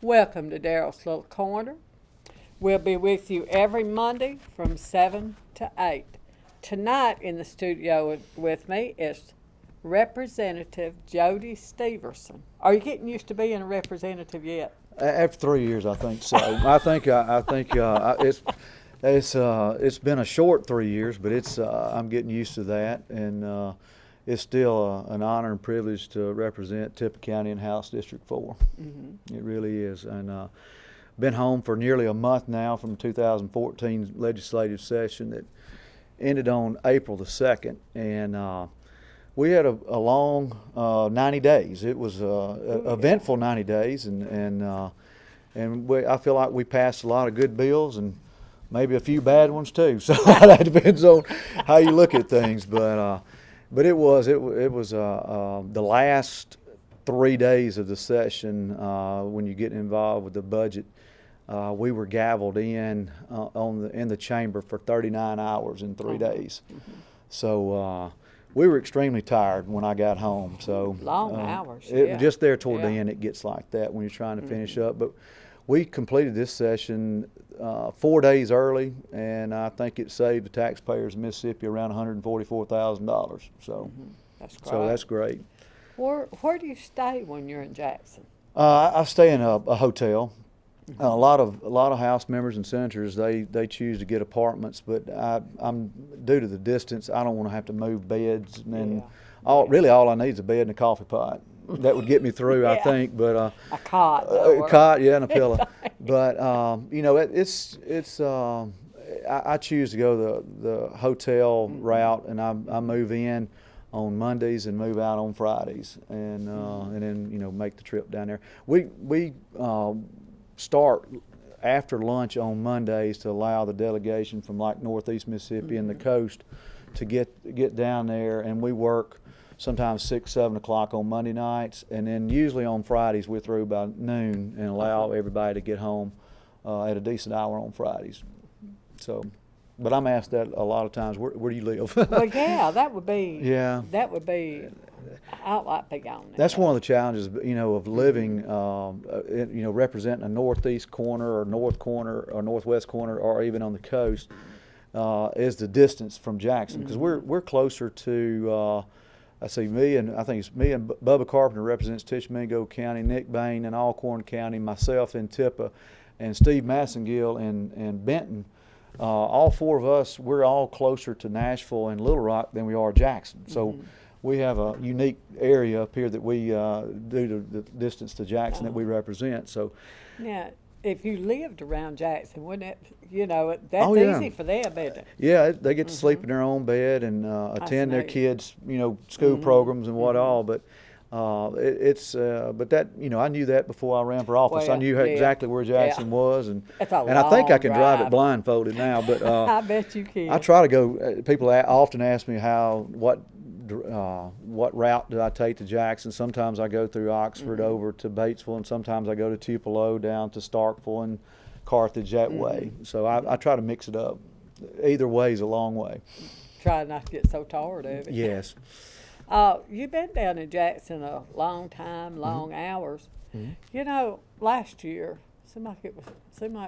Welcome to Daryl's Little Corner. We'll be with you every Monday from 7 to 8. Tonight in the studio with me is Representative Jody Steverson. Are you getting used to being a representative yet? After 3 years, I think so. It's been a short 3 years, but I'm getting used to that, and it's still an honor and privilege to represent Tippah County in House District 4. Mm-hmm. It really is, and been home for nearly a month now from 2014 legislative session that ended on April the 2nd, and we had a long 90 days. It was eventful 90 days, and I feel like we passed a lot of good bills and maybe a few bad ones too. So that depends on how you look at things. But it was the last 3 days of the session when you get involved with the budget. We were gavelled in in the chamber for 39 hours in 3 days. Mm-hmm. So we were extremely tired when I got home. So long hours. Just there toward the end, it gets like that when you're trying to finish up. But we completed this session 4 days early, and I think it saved the taxpayers of Mississippi around $144,000. So that's great. So that's great. Where do you stay when you're in Jackson? I stay in a hotel. A lot of House members and senators they choose to get apartments, but I'm due to the distance. I don't want to have to move beds, and all I need is a bed and a coffee pot. That would get me through, I think. But a cot, a cot, and a pillow. But I choose to go the hotel route, and I move in on Mondays and move out on Fridays, and then make the trip down there. We start after lunch on Mondays to allow the delegation from like Northeast Mississippi and the coast to get down there, and we work sometimes 6, 7 o'clock on Monday nights, and then usually on Fridays we're through by noon and allow everybody to get home at a decent hour on Fridays. So, but I'm asked that a lot of times. Where do you live? Well, yeah, that would be. Yeah. That would be. I'd like to be on there. That's one of the challenges, of living, representing a northeast corner or north corner or northwest corner, or even on the coast, is the distance from Jackson, because we're closer to. I think it's me and Bubba Carpenter represents Tishomingo County, Nick Bain in Alcorn County, myself in Tippah, and Steve Massengill in Benton. All four of us, we're all closer to Nashville and Little Rock than we are Jackson. So we have a unique area up here that we, due to the distance to Jackson, that we represent. So now, if you lived around Jackson, wouldn't it, that's easy for them, isn't it? Yeah, they get to sleep in their own bed and attend their kids', school programs and what all. But but that, I knew that before I ran for office. Well, I knew exactly where Jackson was, and it's a I think I can drive drive it blindfolded now. But I bet you can. I try to go. People often ask me what route do I take to Jackson. Sometimes I go through Oxford over to Batesville, and sometimes I go to Tupelo down to Starkville and Carthage that way. So I try to mix it up. Either way is a long way. Try not to get so tired of it. Yes. You've been down in Jackson a long time, long hours. Last year, seemed like it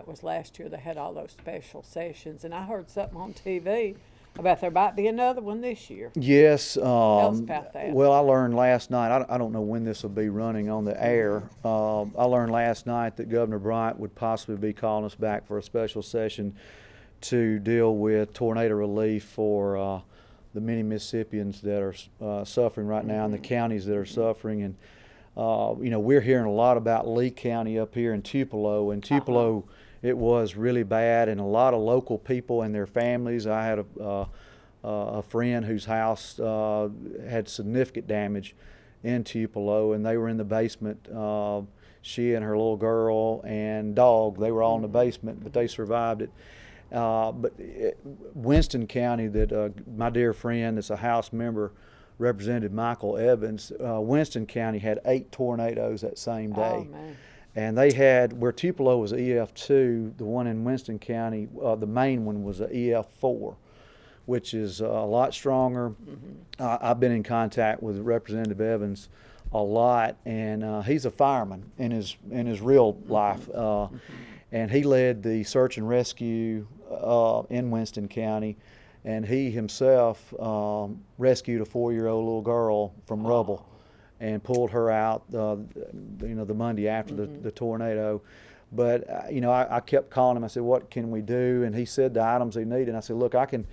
was last year they had all those special sessions, and I heard something on TV about there might be another one this year. Yes. Tell us about that. Well, I learned last night, I don't know when this will be running on the air. I learned last night that Governor Bryant would possibly be calling us back for a special session to deal with tornado relief for the many Mississippians that are suffering right now, and the counties that are suffering. And we're hearing a lot about Lee County up here in Tupelo, and Tupelo it was really bad, and a lot of local people and their families. I had a friend whose house had significant damage in Tupelo, and they were in the basement. She and her little girl and dog, they were all in the basement, but they survived it. But Winston County, that my dear friend that's a House member, Representative Michael Evans, Winston County had 8 tornadoes that same day. Oh, man. And they had, where Tupelo was EF2, the one in Winston County, the main one was a EF4, which is a lot stronger. I've been in contact with Representative Evans a lot, and he's a fireman in his real life, and he led the search and rescue in Winston County, and he himself rescued a 4-year-old little girl from rubble, and pulled her out, the Monday after the tornado. But I kept calling him. I said, "What can we do?" And he said the items he needed. And I said, "Look, I can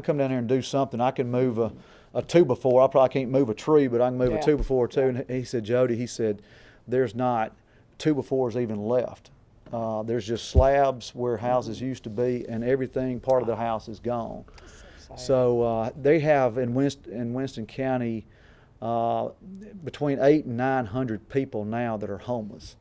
come down here and do something. I can move a 2x4. I probably can't move a tree, but I can move a 2x4 too." And he said, "Jody," he said, "there's not 2x4s even left. There's just slabs where houses used to be, and everything part of the house is gone." So they have in Winston County between 800 and 900 people now that are homeless.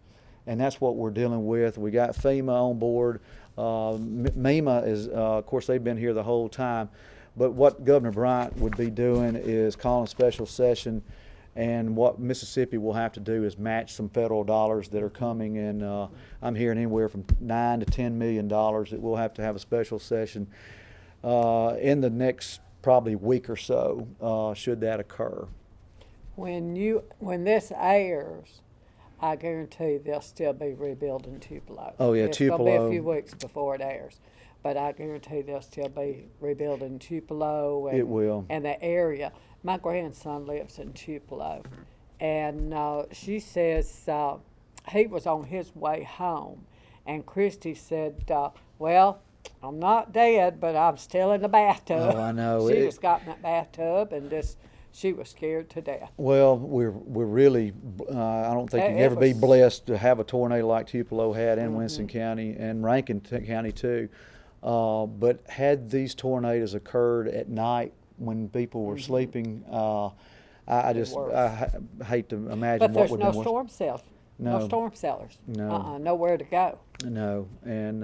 And that's what we're dealing with. We got FEMA on board. MEMA is, of course, they've been here the whole time. But what Governor Bryant would be doing is calling a special session, and what Mississippi will have to do is match some federal dollars that are coming. And I'm hearing anywhere from $9 to $10 million that we'll have to have a special session in the next probably week or so, should that occur. When this airs, I guarantee they'll still be rebuilding Tupelo. Oh yeah, Tupelo. It's going to be a few Tupelo. weeks before it airs, but I guarantee they'll still be rebuilding Tupelo. And, It will. And the area. My grandson lives in Tupelo, and she says he was on his way home, and Christy said, "Well, I'm not dead, but I'm still in the bathtub." Oh, I know. She just got in that bathtub and she was scared to death. Well, we're really, I don't think you can It ever be was- blessed to have a tornado like Tupelo had in Winston County and Rankin County too. But had these tornadoes occurred at night when people were sleeping, I just Worse. I hate to imagine But what there's would no be worse. storm cells. No No. storm cellars. No. Nowhere to go. No, and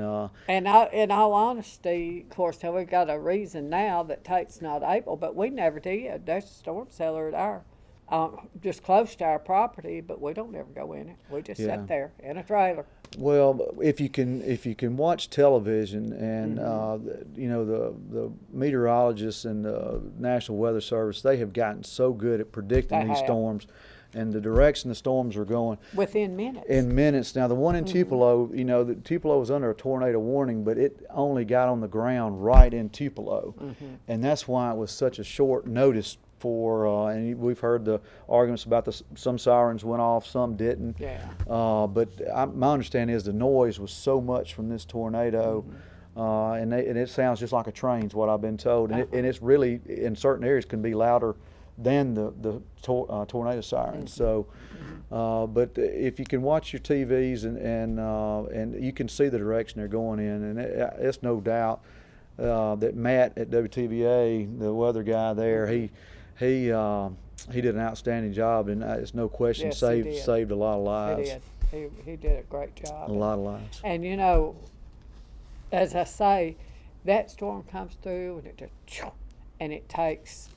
And in all honesty, of course, we got a reason now that Tate's not able, but we never did. There's a storm cellar at just close to our property, but we don't ever go in it. We just Yeah. sit there in a trailer. well, if you can watch television, and the meteorologists and the National Weather Service, they have gotten so good at predicting They these have. storms and the direction the storms are going Within minutes. in minutes. Now the one in Tupelo, the Tupelo was under a tornado warning, but it only got on the ground right in Tupelo, and that's why it was such a short notice for. And we've heard the arguments about some sirens went off, some didn't. Yeah. But my understanding is the noise was so much from this tornado, and it sounds just like a train, is what I've been told. And it's really, in certain areas, can be louder than the tornado sirens. So, but if you can watch your TVs and you can see the direction they're going in, and it's no doubt that Matt at WTVA, the weather guy there, he did an outstanding job, and it's no question Yes, he did. saved a lot of He lives. did. He did a great job. A lot of lives. And as I say, that storm comes through and it just, and it takes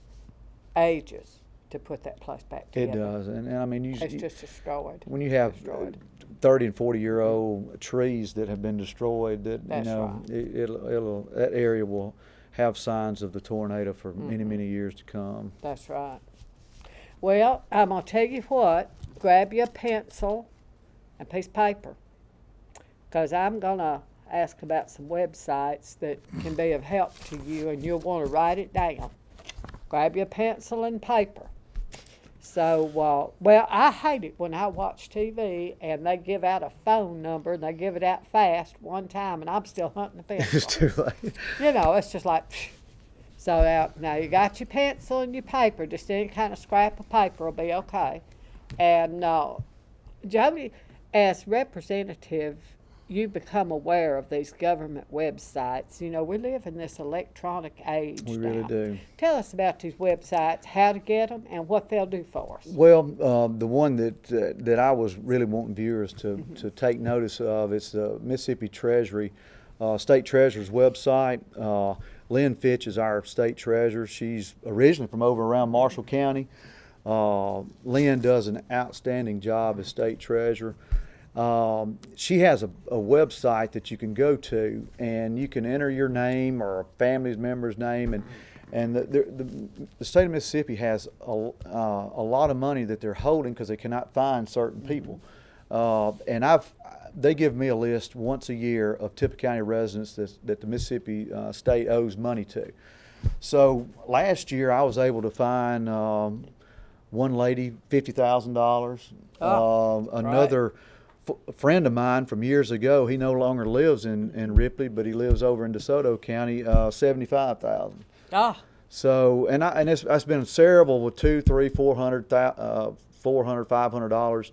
ages to put that place back It together. does, and I mean, It's just destroyed. when you have destroyed. 30 and 40-year-old trees that have been destroyed, that That's right. it'll that area will have signs of the tornado for many years to come. That's right. Well, I'm going to tell you what, grab you a pencil and a piece of paper, because I'm going to ask about some websites that can be of help to you, and you'll want to write it down. Grab your pencil and paper. So, I hate it when I watch TV and they give out a phone number and they give it out fast one time, and I'm still hunting the pencil. It's too late. It's just like, psh. So now you got your pencil and your paper, just any kind of scrap of paper will be okay. And Jody, as representative, you become aware of these government websites. We live in this electronic age We now. really do. Tell us about these websites, how to get them, and what they'll do for us. Well, the one that I was really wanting viewers to take notice of is the Mississippi Treasury, State Treasurer's website. Lynn Fitch is our state treasurer. She's originally from over around Marshall County. Lynn does an outstanding job as state treasurer. She has a website that you can go to, and you can enter your name or a family member's name, And the state of Mississippi has a lot of money that they're holding because they cannot find certain people. And they give me a list once a year of Tippah County residents that the Mississippi state owes money to. So last year I was able to find one lady $50,000. Another friend of mine from years ago, he no longer lives in Ripley, but he lives over in DeSoto County, $75,000. Ah. So it's been several with $200, $300, $400, $500.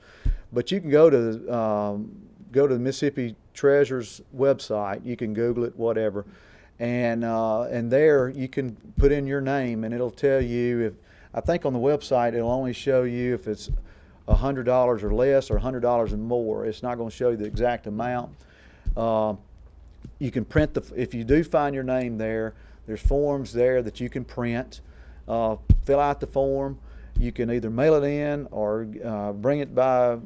But you can go to the Mississippi Treasurer's website. You can Google it, whatever, and there you can put in your name, and it'll tell you if. I think on the website it'll only show you if it's $100 or less or $100 and more. It's not going to show you the exact amount. You can print if you do find your name there. There's forms there that you can print. Fill out the form. You can either mail it in or bring it by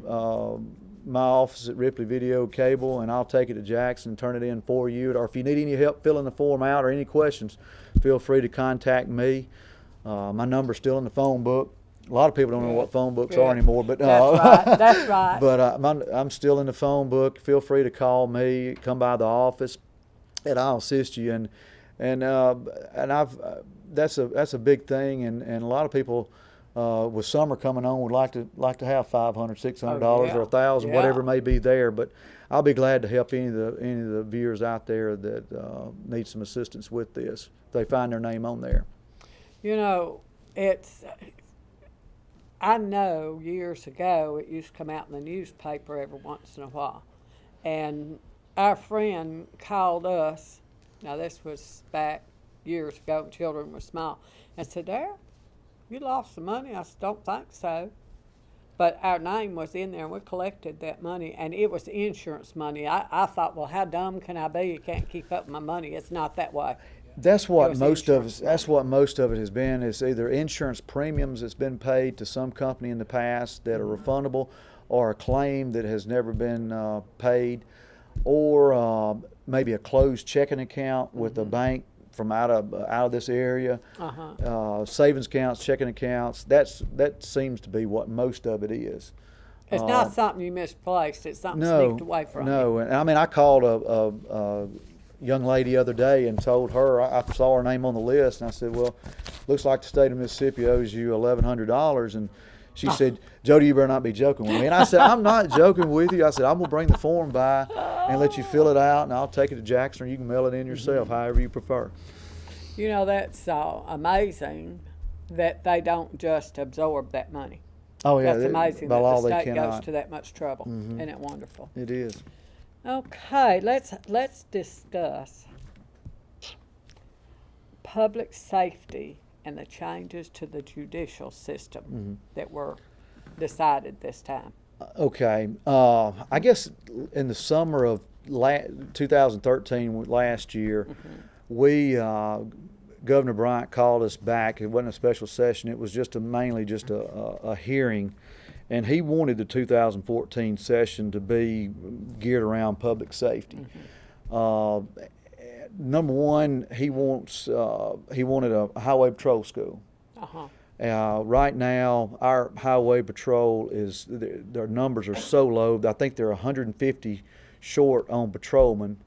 my office at Ripley Video Cable, and I'll take it to Jackson and turn it in for you. Or if you need any help filling the form out or any questions, feel free to contact me. My number's still in the phone book. A lot of people don't know what phone books are anymore, but that's right. But I'm still in the phone book. Feel free to call me, come by the office, and I'll assist you. And that's a big thing. And a lot of people with summer coming on would like to have $500, $600 or $1,000, whatever may be there. But I'll be glad to help any of the viewers out there that need some assistance with this if they find their name on there. You know, I know years ago it used to come out in the newspaper every once in a while. And our friend called us, now this was back years ago when children were small, and said, Daryl, you lost some money? I said, don't think so. But our name was in there and we collected that money, and it was insurance money. I thought, well, how dumb can I be? You can't keep up with my money. It's not that way. That's what most of it has been. It's either insurance premiums that's been paid to some company in the past that are refundable, or a claim that has never been paid, or maybe a closed checking account with a bank from out of this area. Savings accounts, checking accounts. That seems to be what most of it is. It's not something you misplaced. It's something sneaked away from you. No, and I mean I called a young lady the other day and told her, I saw her name on the list, and I said, well, looks like the state of Mississippi owes you $1,100. And she said, Jody, you better not be joking with me. And I said, I'm not joking with you. I said, I'm going to bring the form by and let you fill it out, and I'll take it to Jackson, or you can mail it in yourself, however you prefer. You know, that's amazing that they don't just absorb that money. Oh, yeah. That's amazing that the state goes to that much trouble. Isn't it wonderful? It is. Okay, let's discuss public safety and the changes to the judicial system that were decided this time. Okay, I guess in the summer of 2013, last year, we Governor Bryant called us back. It wasn't a special session. It was mainly just a hearing. And he wanted the 2014 session to be geared around public safety. Number one, he wanted a highway patrol school. Right now, our highway patrol their numbers are so low. I think they're 150 short on patrolmen,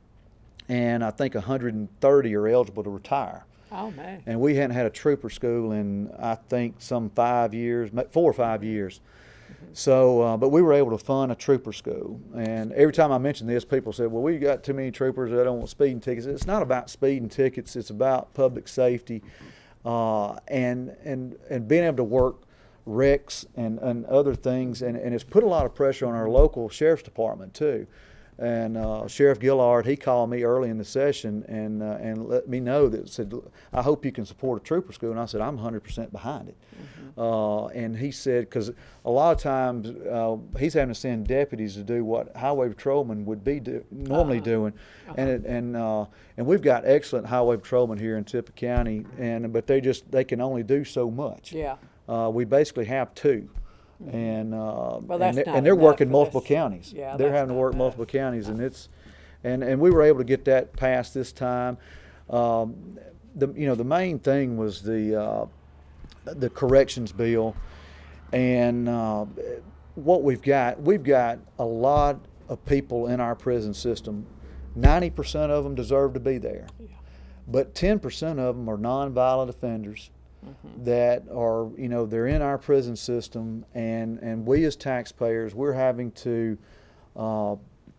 and I think 130 are eligible to retire. Oh man! And we hadn't had a trooper school in I think some 5 years, 4 or 5 years. So, but we were able to fund a trooper school, and every time I mention this, people said, well, we got too many troopers that don't want speeding tickets. It's not about speeding tickets. It's about public safety, and being able to work wrecks and other things, and it's put a lot of pressure on our local sheriff's department too. And Sheriff Gillard, he called me early in the session and let me know that said, I hope you can support a trooper school. And I said, I'm 100% behind it. And he said, because a lot of times he's having to send deputies to do what highway patrolmen would be normally doing. And we've got excellent highway patrolmen here in Tippah County, but they can only do so much. Yeah. We basically have two. And they're working multiple counties. Yeah, they're having to work multiple counties, and we were able to get that passed this time. the main thing was the corrections bill, and what we've got a lot of people in our prison system. 90% of them deserve to be there, but 10% of them are nonviolent offenders that are, they're in our prison system, and we as taxpayers, we're having to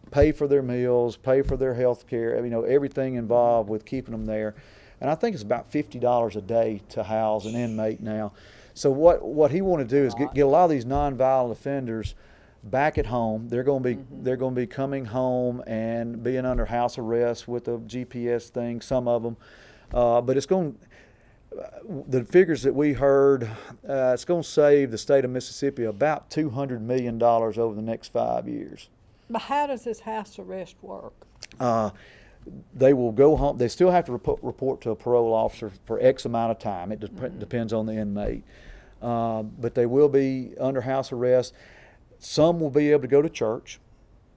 pay for their meals, pay for their health care, everything involved with keeping them there. And I think it's about $50 a day to house an inmate now. So what he wanted to do is get a lot of these nonviolent offenders back at home. They're going to be coming home and being under house arrest with a GPS thing, some of them. But it's going, the figures that we heard, it's going to save the state of Mississippi about $200 million over the next 5 years. But how does this house arrest work? They will go home. They still have to report to a parole officer for X amount of time. It depends on the inmate. But they will be under house arrest. Some will be able to go to church.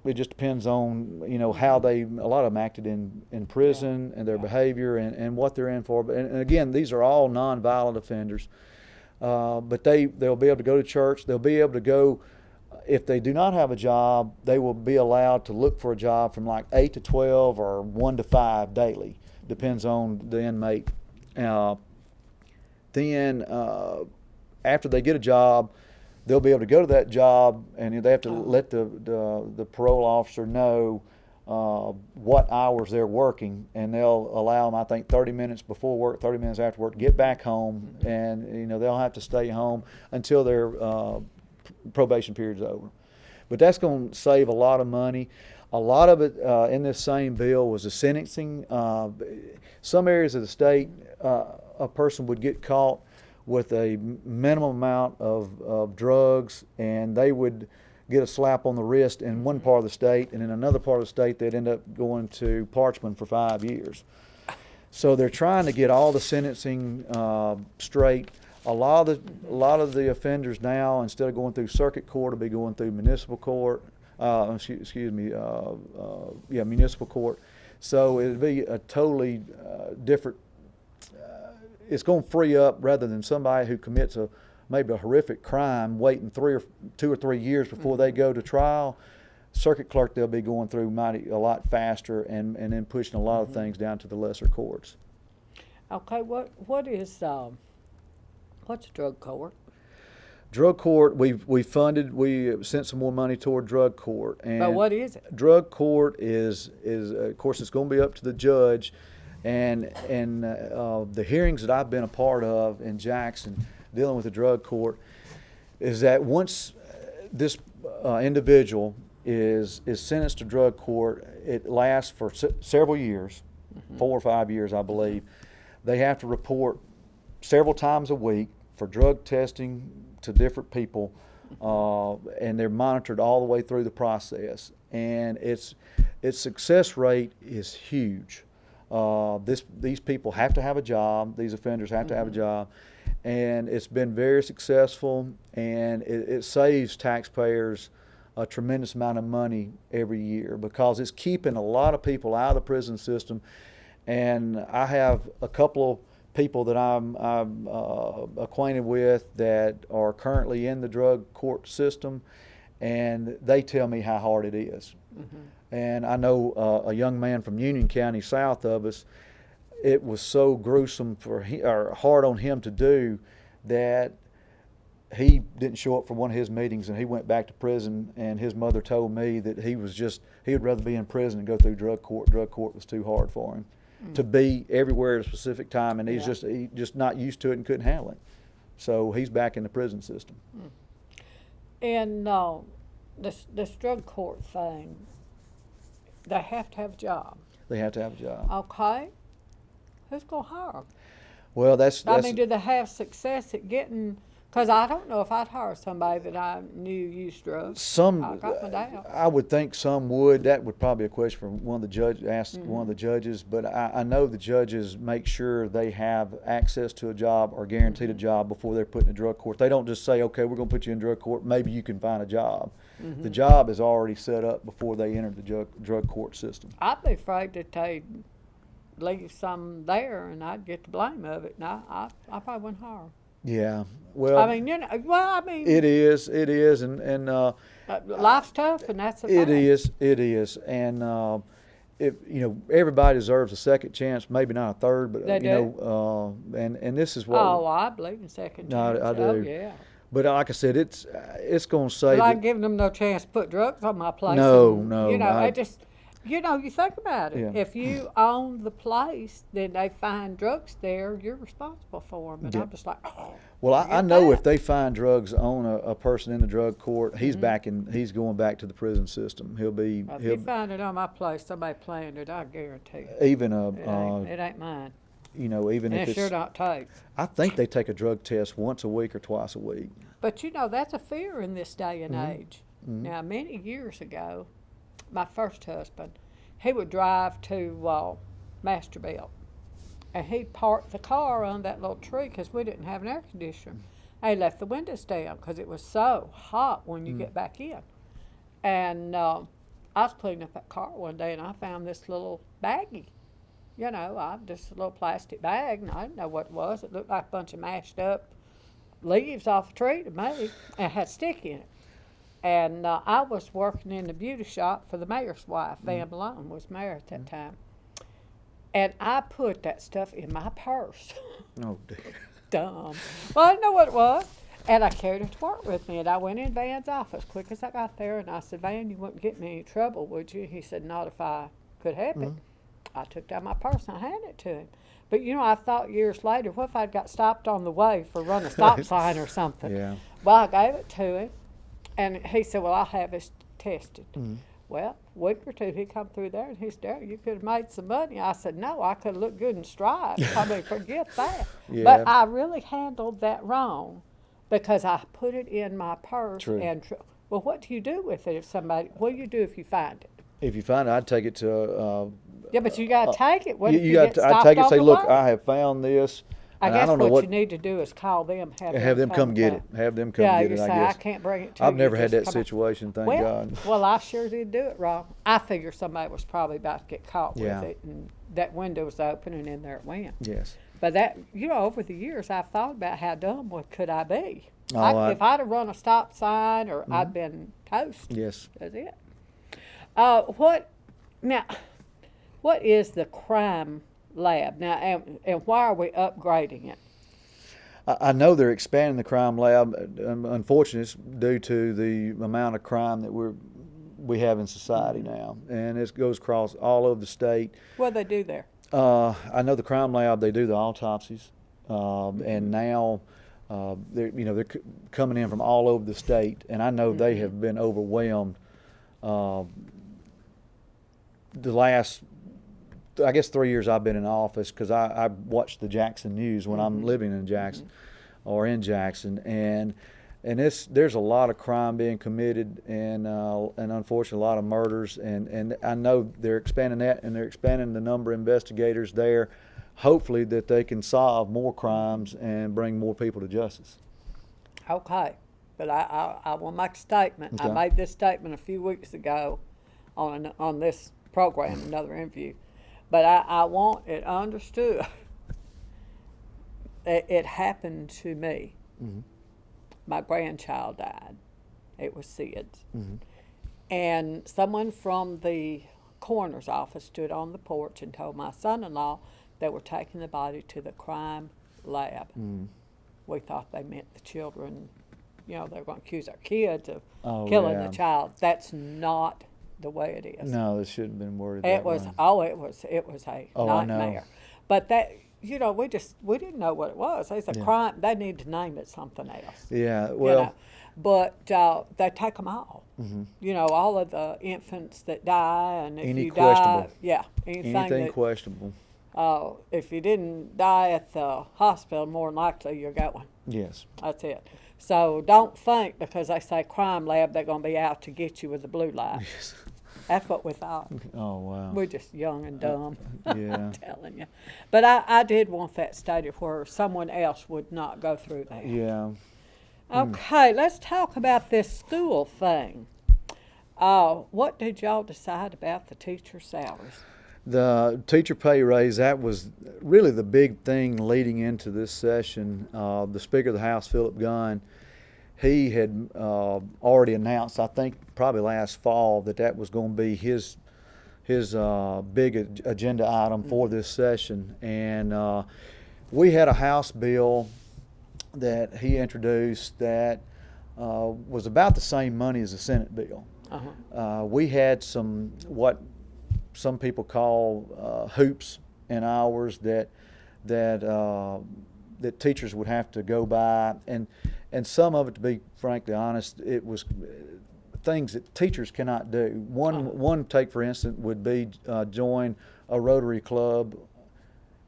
It just depends on, how a lot of them acted in prison and their behavior and what they're in for. And again, these are all nonviolent offenders. But they'll be able to go to church. They'll be able to go, if they do not have a job, they will be allowed to look for a job from like 8 to 12 or 1 to 5 daily. Depends on the inmate. Then after they get a job, they'll be able to go to that job, and they have to let the parole officer know what hours they're working, and they'll allow them, I think, 30 minutes before work, 30 minutes after work, get back home, and they'll have to stay home until their probation period's over. But that's going to save a lot of money. A lot of it in this same bill was the sentencing. Some areas of the state, a person would get caught with a minimum amount of drugs, and they would get a slap on the wrist in one part of the state, and in another part of the state they'd end up going to Parchman for 5 years. So they're trying to get all the sentencing straight. A lot of the offenders now, instead of going through circuit court, will be going through municipal court. Municipal court. So it'll be a totally different. It's going to free up, rather than somebody who commits maybe a horrific crime waiting 2 or 3 years before they go to trial. Circuit clerk, they'll be going through a lot faster and then pushing a lot of things down to the lesser courts. Okay, what's a drug court? Drug court, we sent some more money toward drug court. And but what is it? Drug court is of course, it's going to be up to the judge, and the hearings that I've been a part of in Jackson dealing with the drug court is that once this individual is sentenced to drug court, it lasts for several years, 4 or 5 years, I believe. They have to report several times a week for drug testing to different people, and they're monitored all the way through the process. And its success rate is huge. These people have to have a job. These offenders have to have a job, and it's been very successful. And it saves taxpayers a tremendous amount of money every year, because it's keeping a lot of people out of the prison system. And I have a couple of people that I'm acquainted with that are currently in the drug court system, and they tell me how hard it is. And I know a young man from Union County, south of us, it was so gruesome or hard on him to do that he didn't show up for one of his meetings, and he went back to prison. And his mother told me that he would rather be in prison than go through drug court. Drug court was too hard for him to be everywhere at a specific time, and he's just not used to it and couldn't handle it. So he's back in the prison system. And this drug court thing, they have to have a job. They have to have a job. Okay. Who's going to hire them? Well, that's do they have success at getting? Because I don't know if I'd hire somebody that I knew used drugs. I got my doubts. I would think some would. That would probably be a question for one of the one of the judges. But I know the judges make sure they have access to a job or guaranteed a job before they're put in a drug court. They don't just say, okay, we're going to put you in drug court, maybe you can find a job. The job is already set up before they enter the drug court system. I'd be afraid that they leave some there, and I'd get the blame of it. And I probably wouldn't hire 'em. Yeah. Well, I mean, well, I mean, it is, and life's tough, and that's a it fact. is, and if everybody deserves a second chance, maybe not a third, but They and this is what. Oh, I believe in second No, chance. I do. Oh, yeah. But like I said, it's going to save. But I ain't giving them no chance to put drugs on my place. No, and, no, I just, you think about it. Yeah. If you own the place, then they find drugs there, you're responsible for them. And Yeah. I'm just like, oh. Well, I forget know that. if they find drugs on a person in the drug court, he's he's going back to the prison system. He'll be If you find it on my place, somebody planned it, I guarantee you. even It ain't mine. even And if it it's. sure not takes. I think they take a drug test once a week or twice a week. But that's a fear in this day and age. Now, many years ago, my first husband, he would drive to Masterville, and he'd park the car on that little tree because we didn't have an air conditioner. He left the windows down because it was so hot when you get back in. And I was cleaning up that car one day, and I found this little baggie. Just a little plastic bag, and I didn't know what it was. It looked like a bunch of mashed up leaves off a tree to me, and it had stick in it. And I was working in the beauty shop for the mayor's wife. Van Malone was mayor at that time. And I put that stuff in my purse. Oh, dear. Dumb. Well, I didn't know what it was. And I carried it to work with me. And I went in Van's office quick as I got there. And I said, Van, you wouldn't get me in any trouble, would you? He said, not if I could help it. I took down my purse and I handed it to him. But, I thought years later, what if I'd got stopped on the way for running a stop sign or something? Yeah. Well, I gave it to him. And he said, well, I'll have it tested. Well, a week or two, he come through there, and he said, Daryl, you could have made some money. I said, no, I could have looked good in stripes. I mean, forget that. Yeah. But I really handled that wrong because I put it in my purse. True. Well, what do you do with it what do you do if you find it? If you find it, I'd take it to. Yeah, but you got to take it. What if you got get I'd stopped take it and on say, the look, way? I have found this. I and guess don't know what you need to do is call them, have them come get it. Have them come yeah, get you it, say, I guess. I can't bring it to you. I've never had just that come out. situation, thank Well, God. well, I sure did do it wrong. I figure somebody was probably about to get caught Yeah. with it, and that window was open, and in there it went. Yes. But that, over the years, I've thought about how dumb could I be. Oh, If I'd have run a stop sign, or I'd been toast. Yes. That's it. What is the crime lab now, and why are we upgrading it? I know they're expanding the crime lab. Unfortunately, it's due to the amount of crime that we have in society now, and it goes across all over the state. What do they do there? I know the crime lab, they do the autopsies, and now they're coming in from all over the state, and I know they have been overwhelmed. The last, I guess, 3 years I've been in office, because I watch the Jackson News when I'm living in Jackson or in Jackson, and there's a lot of crime being committed, and unfortunately a lot of murders, and I know they're expanding that, and they're expanding the number of investigators there, hopefully that they can solve more crimes and bring more people to justice. Okay, but I will make a statement. Okay. I made this statement a few weeks ago on this program, another interview, but I want it understood. It happened to me. My grandchild died. It was SIDS. And someone from the coroner's office stood on the porch and told my son-in-law they were taking the body to the crime lab. We thought they meant the children, they were going to accuse our kids of killing yeah. the child. That's not the way it is. No, this shouldn't have been worded It that was way. it was a I know. nightmare. But that we didn't know what it was. It's a crime. They need to name it something else. Yeah, well, But they take them all. All of the infants that die, and if Any you questionable. die, anything anything that, questionable. if you didn't die at the hospital, more than likely you're going. Yes. That's it. So don't think because they say crime lab, they're going to be out to get you with the blue light. Yes. That's what we thought. Oh, wow. We're just young and dumb. Yeah. I'm telling you. But I did want that stated where someone else would not go through that. Yeah. Okay, let's talk about this school thing. What did y'all decide about the teacher salaries? The teacher pay raise, that was really the big thing leading into this session. The Speaker of the House, Philip Gunn, he had already announced, I think probably last fall, that was going to be his big agenda item for this session. And we had a House bill that he introduced that was about the same money as the Senate bill. We had what some people call hoops in ours that teachers would have to go by, and some of it, to be frankly honest, it was things that teachers cannot do. One take, for instance, would be join a Rotary club,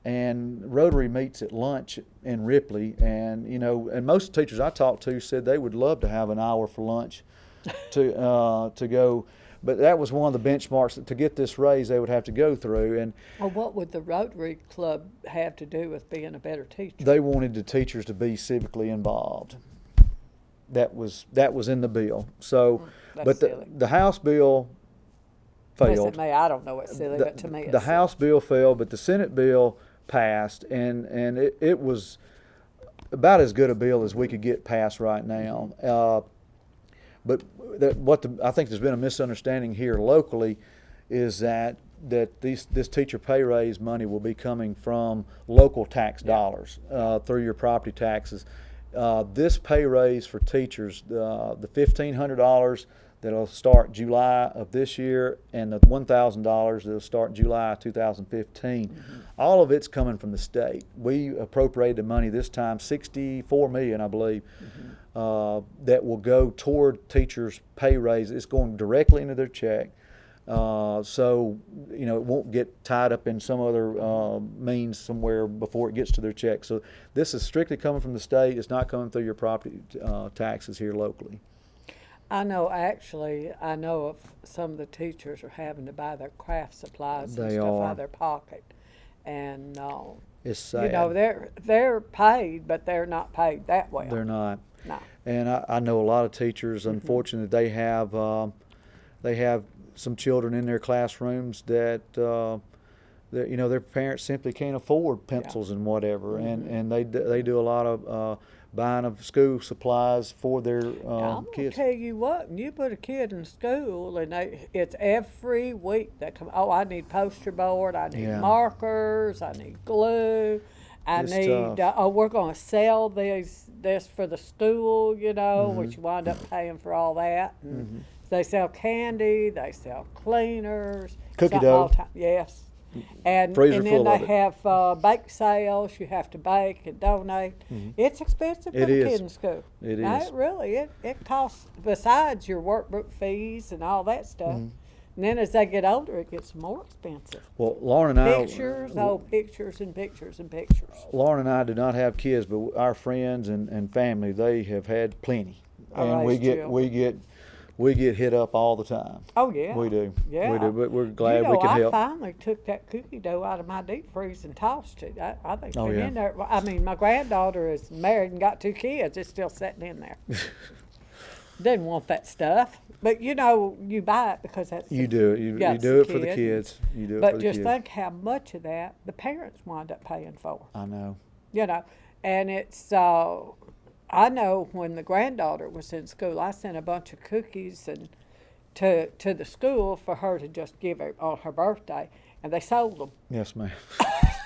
and Rotary meets at lunch in Ripley, and and most teachers I talked to said they would love to have an hour for lunch to go. But that was one of the benchmarks that to get this raise they would have to go through. And well, what would the Rotary Club have to do with being a better teacher? They wanted the teachers to be civically involved. That was in the bill. So, but the House bill failed. Listen, I don't know what's silly, but to me it's the House bill failed, but the Senate bill passed, and it was about as good a bill as we could get passed right now. But I think there's been a misunderstanding here locally is that this teacher pay raise money will be coming from local tax dollars through your property taxes. This pay raise for teachers, the $1,500 that'll start July of this year, and the $1,000 that'll start July 2015, all of it's coming from the state. We appropriated the money this time, $64 million, I believe. That will go toward teachers' pay raises. It's going directly into their check. So, it won't get tied up in some other means somewhere before it gets to their check. So this is strictly coming from the state. It's not coming through your property taxes here locally. I know of some of the teachers are having to buy their craft supplies and stuff out of their pocket. And it's sad. They're paid, but they're not paid that well. They're not. No. And I know a lot of teachers, unfortunately, they have some children in their classrooms that their parents simply can't afford pencils and whatever, and they do a lot of buying of school supplies for their kids. I'm gonna tell you what, when you put a kid in school and it's every week they come. Oh, I need poster board. I need markers. I need glue. It's need. We're gonna sell this for the school. Which you wind up paying for all that. And they sell candy. They sell cleaners. Cookie dough. Yes. And Freezer then full they have bake sales. You have to bake and donate. It's expensive for the kid in school. It now, is. It really it costs, besides your workbook fees and all that stuff. And then as they get older, it gets more expensive. Well, Lauren and pictures and pictures and pictures. Lauren and I do not have kids, but our friends and family, they have had plenty, and we get hit up all the time. Oh, yeah. We do. Yeah. We do, but we're glad we can help. I finally took that cookie dough out of my deep freeze and tossed it. I think it's yeah. in there. I mean, my granddaughter is married and got 2 kids. It's still sitting in there. Didn't want that stuff. But, you buy it because that's You do it. You do it for the kids. You do it but for the just kids. think how much of that the parents wind up paying for. I know. And it's... I know when the granddaughter was in school, I sent a bunch of cookies and to the school for her to just give her on her birthday, and they sold them. Yes, ma'am.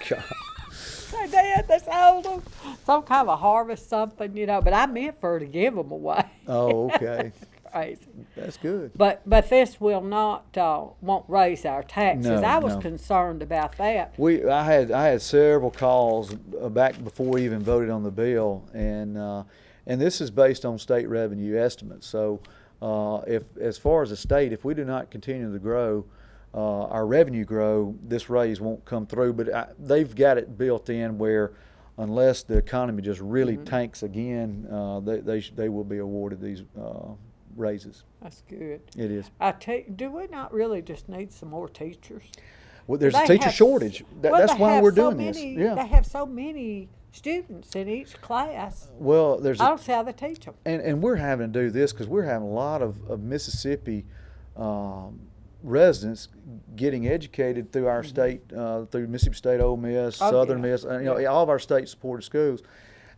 God. They did. They sold them. Some kind of a harvest something, But I meant for her to give them away. Oh, okay. Crazy. That's good. But this will not won't raise our taxes. No, I was concerned about that. I had several calls back before we even voted on the bill, and this is based on state revenue estimates. So if as far as the state, if we do not continue to grow, our revenue grow, this raise won't come through. But they've got it built in where unless the economy just really tanks again, they will be awarded these raises. That's good. It is. Do we not really just need some more teachers? Well, there's a teacher shortage. That's why we're doing this. Yeah. They have so many students in each class. Well, I don't see how they teach them. And we're having to do this because we're having a lot of Mississippi residents getting educated through our state, through Mississippi State, Ole Miss, Southern Miss, all of our state-supported schools.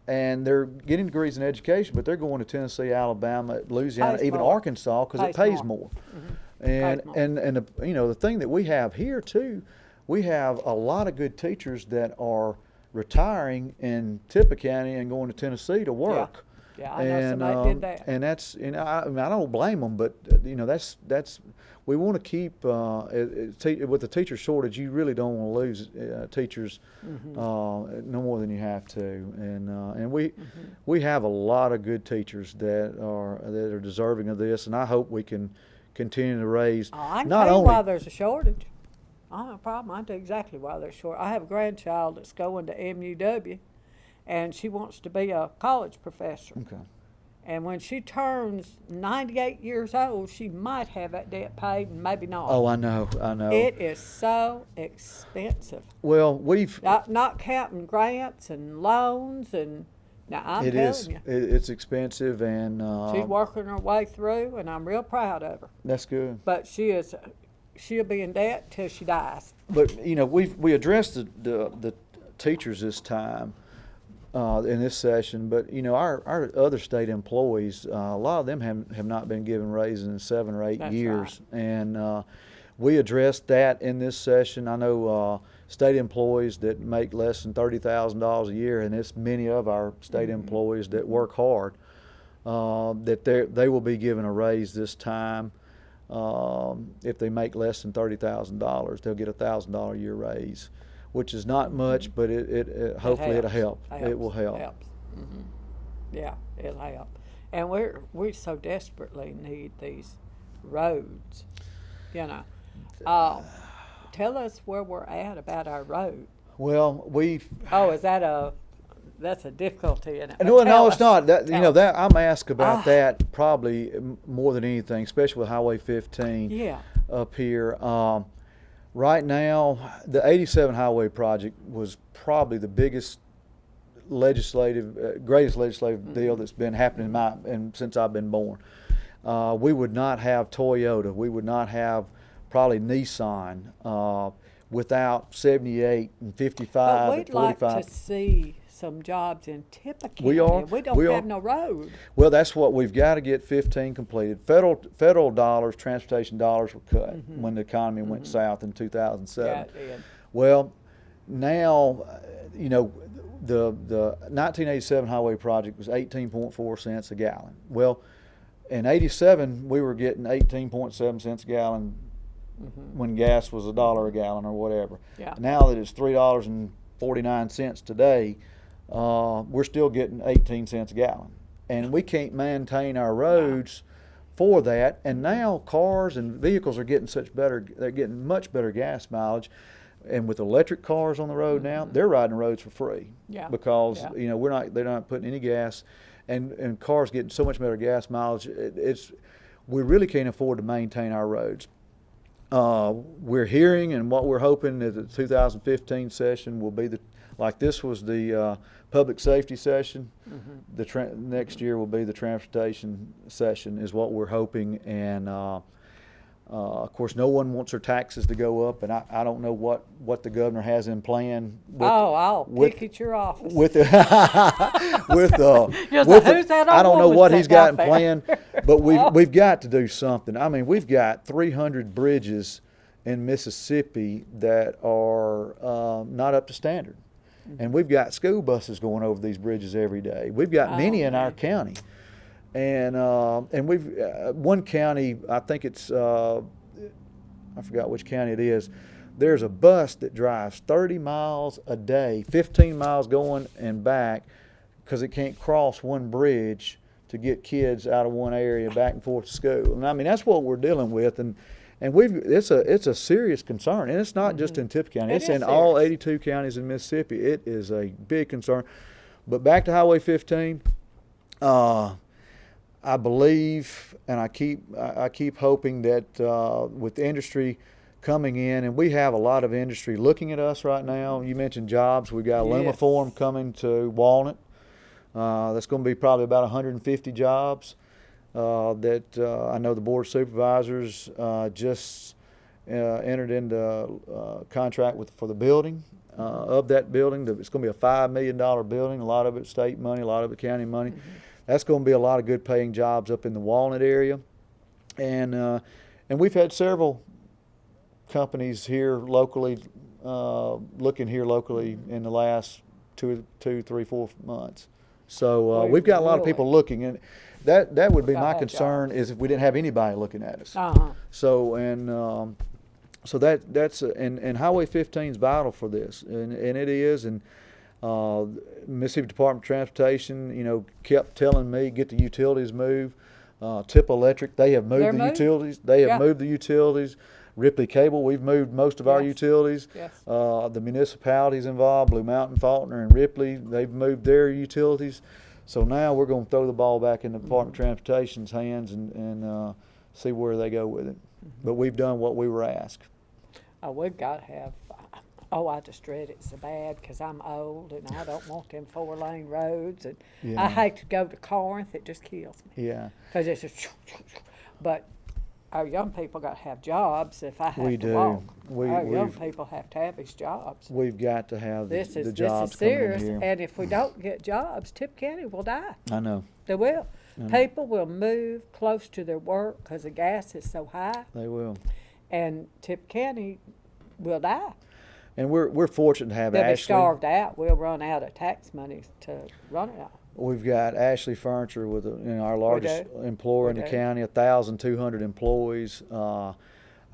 And they're getting degrees in education, but they're going to Tennessee, Alabama, Louisiana, even Arkansas, because it pays more. And the thing that we have here too, we have a lot of good teachers that are retiring in Tippah County and going to Tennessee to work. Yeah, I know somebody did that. And that's, I mean, I don't blame them, but that's we want to keep with the teacher shortage. You really don't want to lose teachers no more than you have to. And we have a lot of good teachers that are deserving of this, and I hope we can continue to raise. I can tell you why there's a shortage. I don't have a problem. I know exactly why there's short. I have a grandchild that's going to MUW, and she wants to be a college professor. Okay. And when she turns 98 years old, she might have that debt paid and maybe not. Oh, I know. It is so expensive. Well, we've... Not counting grants and loans and... Now, I'm telling you. It's expensive, and... she's working her way through, and I'm real proud of her. That's good. But she'll be in debt till she dies. But, we addressed the teachers this time. In this session, but our other state employees, a lot of them have not been given raises in 7 or 8 years, right. And we addressed that in this session. I know state employees that make less than $30,000 a year, and it's many of our state employees that work hard, that they will be given a raise this time. If they make less than $30,000, they'll get a $1,000 a year raise, which is not much, but it hopefully it'll help. It will help. Helps. Yeah, it'll help. And we so desperately need these roads. Tell us where we're at about our road. Well, that's a difficulty in it. No, it's not. That I'm asked about that probably more than anything, especially with Highway 15 up here. Right now, the 87 highway project was probably the biggest greatest legislative deal that's been happening since I've been born. We would not have Toyota. We would not have probably Nissan without 78 and 55 but and 45. We'd like to see some jobs in Tippah County. We don't have no road. Well, that's what we've got to get 15 completed. Federal dollars, transportation dollars were cut when the economy went south in 2007. Yeah, it did. Well, now, the 1987 highway project was 18.4 cents a gallon. Well, in 87 we were getting 18.7 cents a gallon when gas was $1 a gallon or whatever. Yeah. Now that it's $3.49 today, we're still getting 18 cents a gallon, and we can't maintain our roads for that. And now cars and vehicles are getting they're getting much better gas mileage, and with electric cars on the road now, they're riding the roads for free. Because they're not putting any gas, and cars getting so much better gas mileage. We really can't afford to maintain our roads. We're hearing, and what we're hoping is that the 2015 session will be this was the public safety session. The next year will be the transportation session, is what we're hoping. And of course, no one wants their taxes to go up, and I don't know what the governor has in plan. I'll pick at your office. I don't know what he's got in plan, but we've got to do something. I mean, we've got 300 bridges in Mississippi that are not up to standard. And we've got school buses going over these bridges every day. We've got many in our county. And we've one county, I think it's I forgot which county it is. There's a bus that drives 30 miles a day, 15 miles going and back, because it can't cross one bridge to get kids out of one area back and forth to school. And I mean, that's what we're dealing with, and it's a serious concern, and it's not just in Tippah County. It's in all 82 counties in Mississippi. It is a big concern. But back to Highway 15. I believe, and I keep hoping that with industry coming in, and we have a lot of industry looking at us right now. You mentioned jobs. We've got Lumiform coming to Walnut. That's going to be probably about 150 jobs that I know the Board of Supervisors just entered into contract for the building of that building. It's going to be a $5 million building. A lot of it state money, a lot of it county money. That's going to be a lot of good paying jobs up in the Walnut area, and we've had several companies here locally looking here locally in the last 2, 3, 4 months. So we've got a lot of people looking, and that would be my concern is if we didn't have anybody looking at us. So so that's and Highway 15 is vital for this, and it is. And Mississippi Department of Transportation, kept telling me get the utilities moved. Tip Electric, they have moved the utilities. They have moved the utilities. Ripley Cable, we've moved most of our utilities. The municipalities involved, Blue Mountain, Faulkner, and Ripley, they've moved their utilities. So now we're going to throw the ball back in the Department of Transportation's hands and see where they go with it. But we've done what we were asked. Oh, we've got to have. I just dread it so bad because I'm old and I don't want them 4-lane roads. And I hate to go to Corinth. It just kills me. Yeah. Because it's just, but our young people got to have jobs if I have to walk. Our young people have to have these jobs. We've got to have the jobs. This is serious, and if we don't get jobs, Tip County will die. I know. They will. People will move close to their work because the gas is so high. They will. And Tip County will die. And we're fortunate to have They'll Ashley. be starved out. We'll run out of tax money to run it out. We've got Ashley Furniture with our largest employer in the county, 1,200 employees. I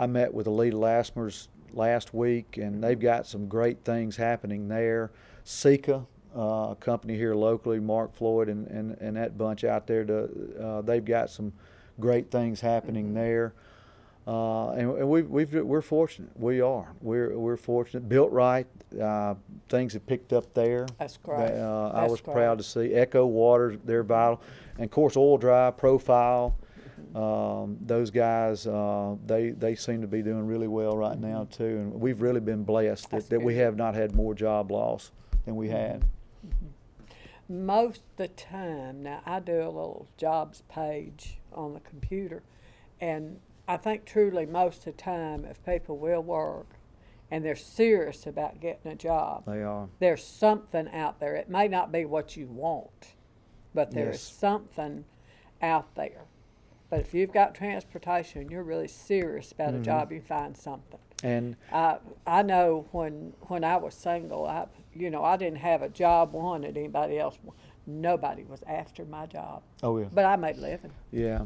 met with Alita Lassmers last week, and they've got some great things happening there. Sika, a company here locally, Mark Floyd and that bunch out there, they've got some great things happening there. And we're fortunate. We're fortunate. Built Right, things have picked up there. That's great. I was proud to see. Echo Water, they're vital, and of course Oil Dry, Profile. Those guys, they seem to be doing really well right now too. And we've really been blessed that we have not had more job loss than we had. Most of the time, now I do a little jobs page on the computer, and I think truly most of the time if people will work and they're serious about getting a job, they are. There's something out there. It may not be what you want, but there's something out there. But if you've got transportation, you're really serious about a job, you find something. And I know when I was single, I didn't have a job wanted anybody else. Nobody was after my job. Oh yeah. But I made a living. Yeah.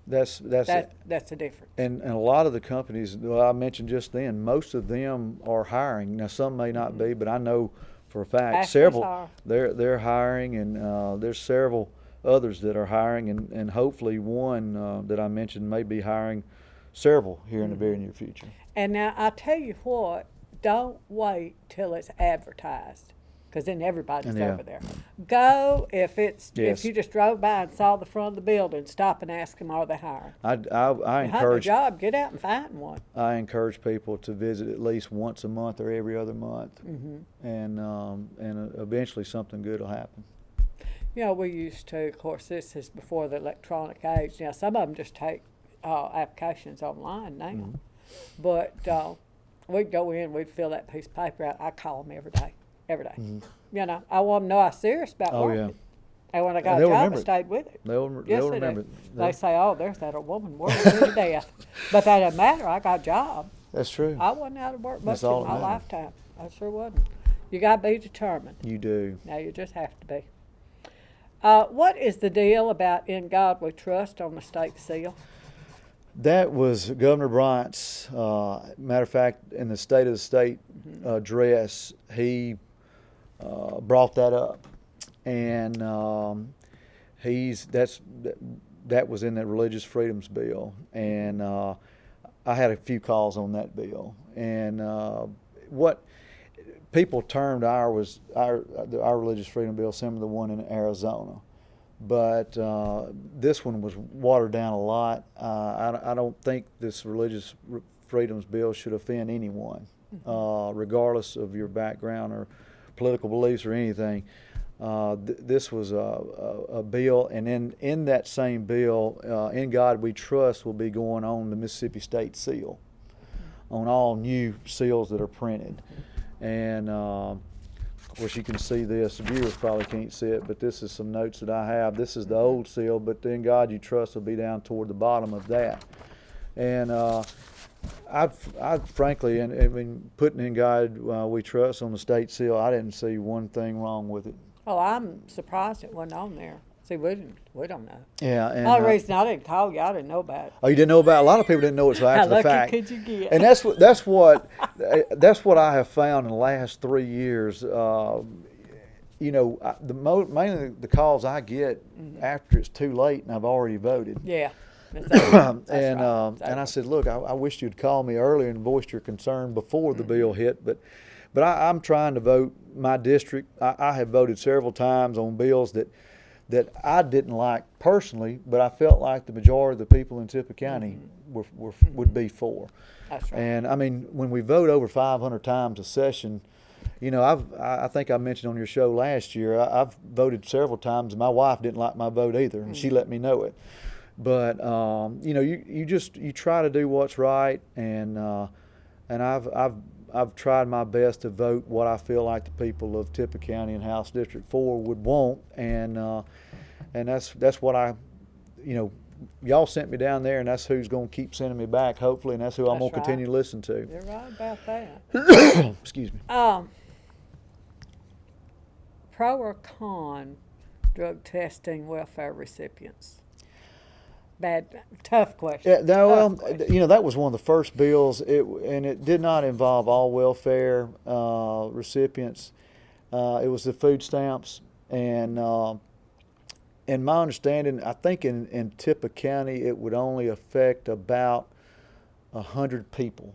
That's the difference. And a lot of the companies I mentioned just then, most of them are hiring. Now some may not be, but I know for a fact several they're hiring, and there's several others that are hiring, and hopefully one that I mentioned may be hiring several here in the very near future. And now I tell you what, don't wait till it's advertised, because then everybody's over there. Go if you just drove by and saw the front of the building, stop and ask them, are they hiring? I encourage a job, get out and find one. I encourage people to visit at least once a month or every other month, and eventually something good will happen. We used to, of course, this is before the electronic age. Now some of them just take applications online now, but we'd go in, we'd fill that piece of paper out. I call them every day. I want them to know I'm serious about working. And when I got a job, I stayed with it. They'll remember it. They say, oh, there's that old woman working to death. But that doesn't matter. I got a job. That's true. I wasn't out of work much in my lifetime. I sure wasn't. You got to be determined. You do. Now you just have to be. What is the deal about In God We Trust on the state seal? That was Governor Bryant's, matter of fact, in the State of the State address, he brought that up, and that was in the Religious Freedoms Bill, and I had a few calls on that bill, and what people termed our Religious Freedom Bill similar to the one in Arizona. But this one was watered down a lot. I don't think this Religious Freedoms Bill should offend anyone, regardless of your background or political beliefs or anything. This was a bill, and in that same bill, In God We Trust will be going on the Mississippi State Seal. on all new seals that are printed. And of course, you can see this. The viewers probably can't see it, but this is some notes that I have. This is the old seal, but then God You Trust will be down toward the bottom of that. And I frankly, and I mean, putting in God We Trust on the state seal, I didn't see one thing wrong with it. Well, I'm surprised it wasn't on there. See, we don't know. Yeah, and The only reason I didn't call you, I didn't know about it. oh, you didn't know about it? A lot of people didn't know it until after the How fact. lucky could you get? And that's what I have found in the last 3 years. You know, mainly the calls I get after it's too late and I've already voted. Yeah. That's And right. and I said, look, I wish you'd call me earlier and voiced your concern before the bill hit, but I'm trying to vote my district. I have voted several times on bills that I didn't like personally, but I felt like the majority of the people in Tippah County would be for. That's right. And I mean, when we vote over 500 times a session, you know, I think I mentioned on your show last year, I've voted several times, and my wife didn't like my vote either, and she let me know it. But you know, you try to do what's right, and I've tried my best to vote what I feel like the people of Tippah County and House District 4 would want, and that's what you know, y'all sent me down there, and that's who's going to keep sending me back, hopefully, and that's who I'm going to continue to listen to. You're right about that. Excuse me. Pro or con drug testing welfare recipients? Tough question. Yeah, well, question. you know, that was one of the first bills, and it did not involve all welfare recipients. It was the food stamps, and in my understanding, I think in Tippah County, it would only affect about 100 people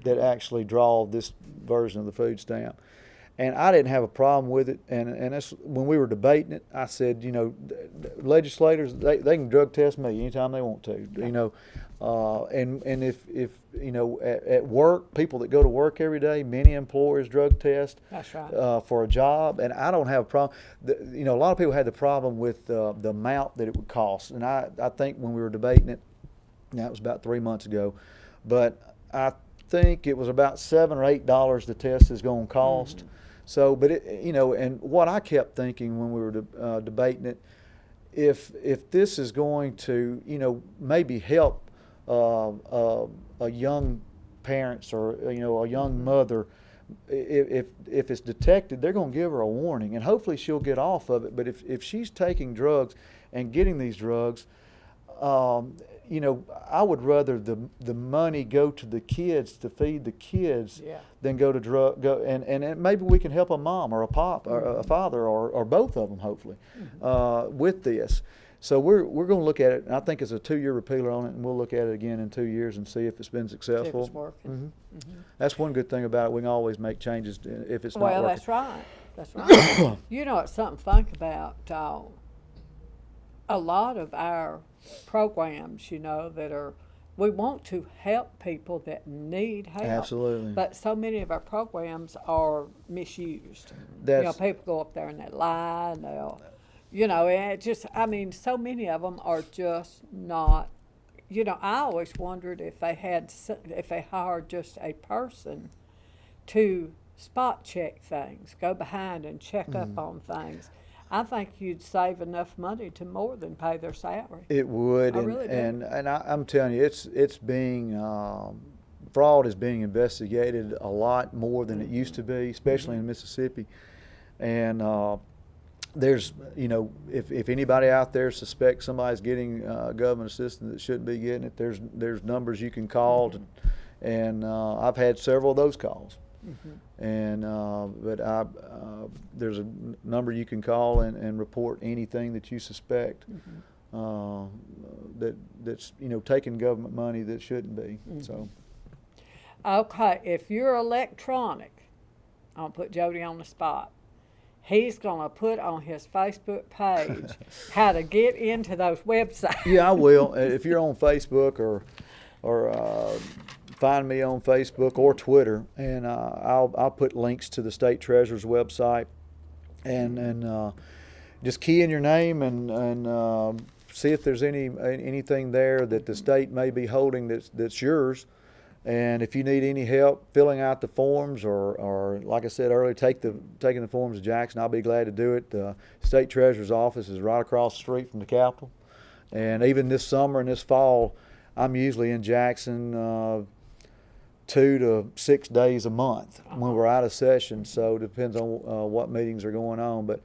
that actually draw this version of the food stamp. And I didn't have a problem with it, and that's when we were debating it. I said, you know, legislators, they can drug test me anytime they want to, you know, and if you know, at work, people that go to work every day, many employers drug test. That's right. For a job, and I don't have a problem. You know, a lot of people had the problem with the amount that it would cost, and I think when we were debating it, that was about 3 months ago, but I think it was about $7 or $8 the test is going to cost. So, but it, you know, and what I kept thinking when we were debating it, if this is going to, you know, maybe help a young parents or, you know, a young mother, if it's detected, they're going to give her a warning, and hopefully she'll get off of it. But if she's taking drugs and getting these drugs, you know, I would rather the money go to the kids to feed the kids than go to and maybe we can help a mom or a pop or a father or both of them hopefully with this. So we're going to look at it, and I think it's a 2-year repealer on it, and we'll look at it again in 2 years and see if it's been successful. If it's working. That's one good thing about it. We can always make changes if it's not working. Well, that's right. That's right. You know, it's something to think about. A lot of our programs, you know, we want to help people that need help. Absolutely. But so many of our programs are misused. You know, people go up there and they lie, and they'll, you know, and it just, I mean, so many of them are just not, you know, I always wondered if they hired just a person to spot check things, go behind and check up on things. I think you'd save enough money to more than pay their salary. It would, and I'm telling you, it's being fraud is being investigated a lot more than it used to be, especially in Mississippi. And there's, you know, if anybody out there suspects somebody's getting government assistance that shouldn't be getting it, there's numbers you can call, and I've had several of those calls. And but there's a number you can call and report anything that you suspect that's, you know, taking government money that shouldn't be. So okay, if you're electronic, I'll put Jody on the spot. He's gonna put on his Facebook page how to get into those websites. yeah, I will. If you're on Facebook or find me on Facebook or Twitter, and I'll put links to the state treasurer's website, and just key in your name and see if there's anything there that the state may be holding that's yours, And if you need any help filling out the forms, or like I said earlier, taking the forms to Jackson, I'll be glad to do it. The state treasurer's office is right across the street from the Capitol. And even this summer and this fall, I'm usually in Jackson 2 to 6 days a month when we're out of session. So it depends on what meetings are going on. But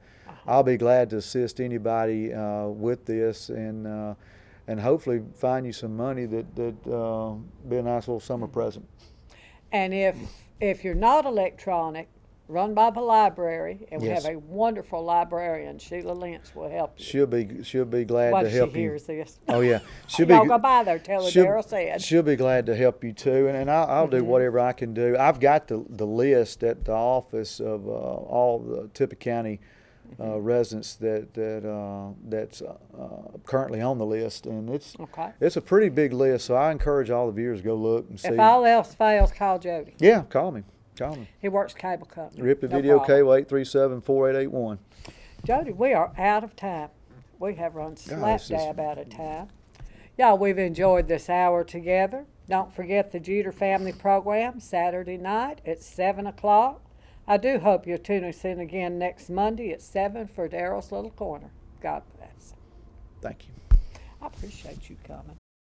I'll be glad to assist anybody with this, and hopefully find you some money that be a nice little summer present. And if you're not electronic, run by the library, and we Yes. have a wonderful librarian. Sheila Lentz will help you. She'll be glad Once to help she you. hears this. Oh yeah, Y'all go by there. Tell her she'll- Daryl said. She'll be glad to help you too, and I'll do whatever I can do. I've got the list at the office of all the Tippah County residents that's currently on the list, and Okay. it's a pretty big list. So I encourage all the viewers to go look and see. If all else fails, call Jody. Yeah, call me. He works cable company. Ripley No Video problem. Cable 837-4881. Jody, we are out of time. We have run slap this is- dab out of time. Y'all, we've enjoyed this hour together. Don't forget the Jeter Family Program, Saturday night at 7 o'clock. I do hope you'll tune us in again next Monday at 7 for Daryl's Little Corner. God bless. Thank you. I appreciate you coming.